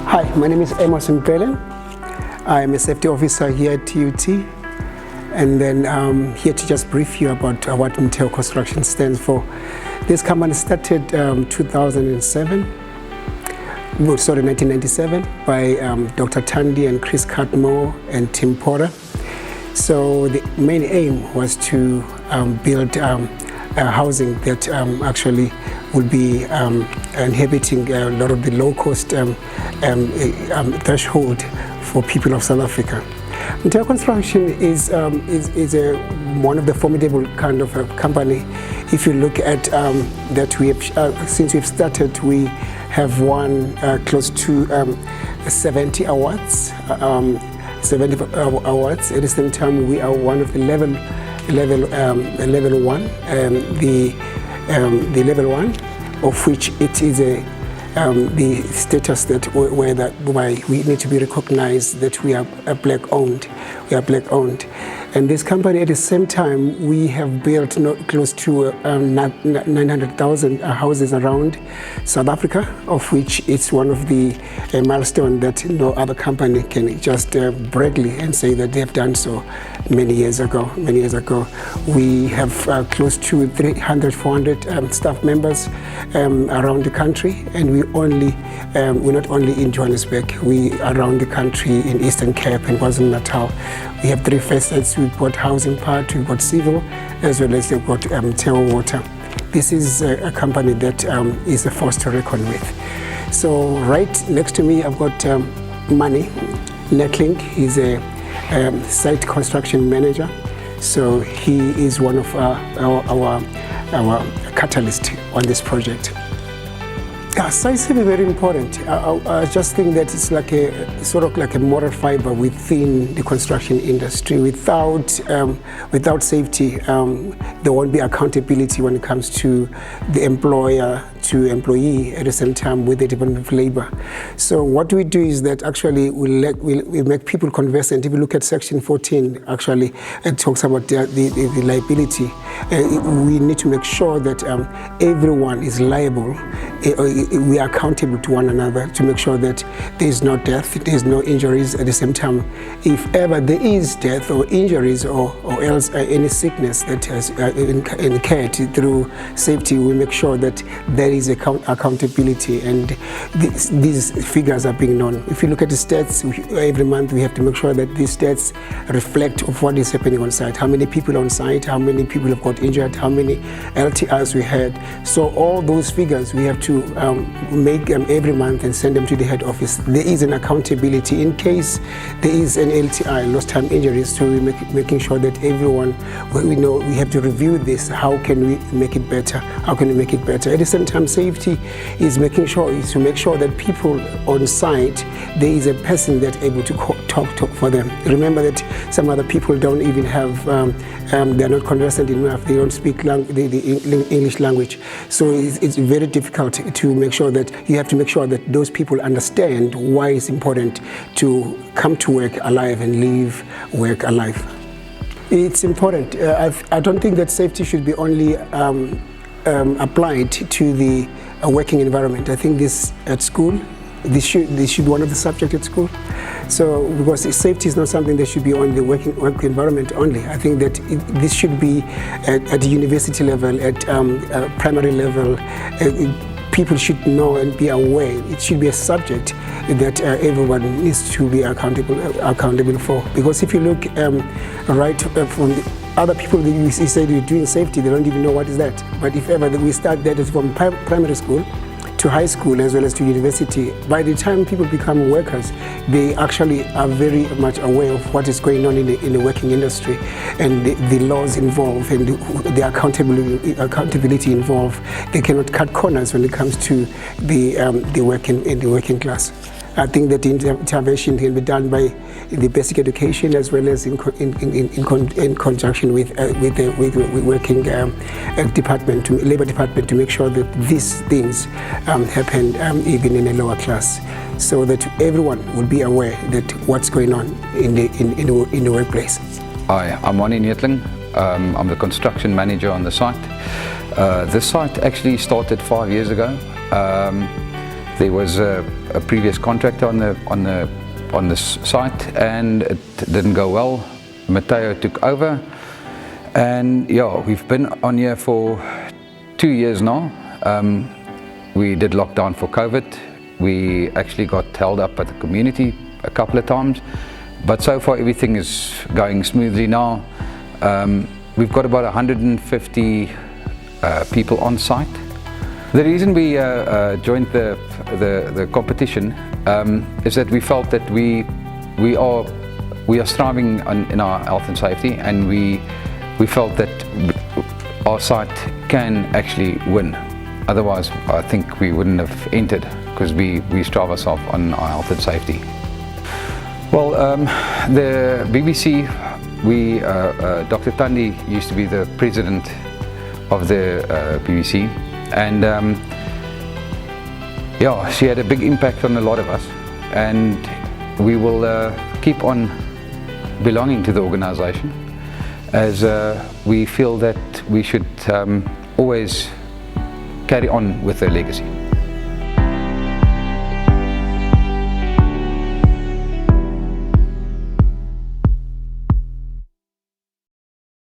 Hi, my name is Amos Mpele. I am a safety officer here at TUT, and then I'm here to just brief you about what MOTHEO Construction stands for. This company started 1997 by Dr. Tandy and Chris Cutmore and Tim Porter. So the main aim was to build housing that actually would be inhibiting a lot of the low-cost threshold for people of South Africa. MOTHEO Construction is one of the formidable kind of company. If you look at that, we have since we've started, we have won close to 70 awards. 70 awards. At the same time, we are one of the level one, the level one, of which it is the status that why we need to be recognized that we are black owned. We are black owned. And this company, at the same time, we have built close to 900,000 houses around South Africa, of which it's one of the milestones that no other company can just bragly and say that they have done so many years ago. We have close to 300, 400 staff members around the country, and we're not only in Johannesburg, we around the country in Eastern Cape and KwaZulu-Natal. We have 3 facets. We've got housing part, we've got civil, as well as we've got tail water. This is a company that is a force to reckon with. So right next to me, I've got Manny Neckling. He's a site construction manager. So he is one of our catalysts on this project. Site is very important. I just think that it's like sort of like a moral fiber within the construction industry. Without safety, there won't be accountability when it comes to the employer to employee at the same time with the Department of Labor. So what we do is that actually we make people conversant. If you look at Section 14, actually it talks about the liability. We need to make sure that everyone is liable. We are accountable to one another to make sure that there is no death, there is no injuries. At the same time, if ever there is death or injuries or else any sickness that has incurred through safety, we make sure that there is accountability, and these figures are being known. If you look at the stats, every month we have to make sure that these stats reflect of what is happening on site, how many people on site, how many people have got injured, how many LTIs we had. So all those figures we have to make them every month and send them to the head office. There is an accountability in case there is an LTI, lost time injuries, so we're making sure that everyone, we know we have to review this. How can we make it better? How can we make it better? At the same time, safety is to make sure that people on site, there is a person that's able to talk for them. Remember that some other people don't even have, they're not conversant enough, they don't speak the English language. So it's very difficult to make sure that you have to make sure that those people understand why it's important to come to work alive and leave work alive. It's important. I don't think that safety should be only applied to the working environment. I think this at school, this should be one of the subjects at school. So because safety is not something that should be on the work environment only. I think that this should be at the university level, at primary level. People should know and be aware. It should be a subject that everyone needs to be accountable for. Because if you look right from the other people that you say they're doing safety, they don't even know what is that. But if ever we start that from primary school to high school as well as to university, by the time people become workers, they actually are very much aware of what is going on in the working industry and the laws involved and the accountability involved. They cannot cut corners when it comes to the working class. I think that the intervention can be done by the basic education as well as in conjunction with the working department, labor department, to make sure that these things happen even in a lower class, so that everyone will be aware that what's going on in the workplace. Hi, I'm Manny Neckling. I'm the construction manager on the site. This site actually started 5 years ago. There was a previous contractor on this site, and it didn't go well. MOTHEO took over, and yeah, we've been on here for 2 years now. We did lockdown for COVID. We actually got held up at the community a couple of times, but so far everything is going smoothly now. We've got about 150 people on site. The reason we joined the competition is that we felt that we are striving in our health and safety, and we felt that our site can actually win. Otherwise, I think we wouldn't have entered, because we strive ourselves on our health and safety. Well, the BBC, Dr. Thandi used to be the president of the BBC, and yeah, she had a big impact on a lot of us, and we will keep on belonging to the organization, as we feel that we should always carry on with the legacy.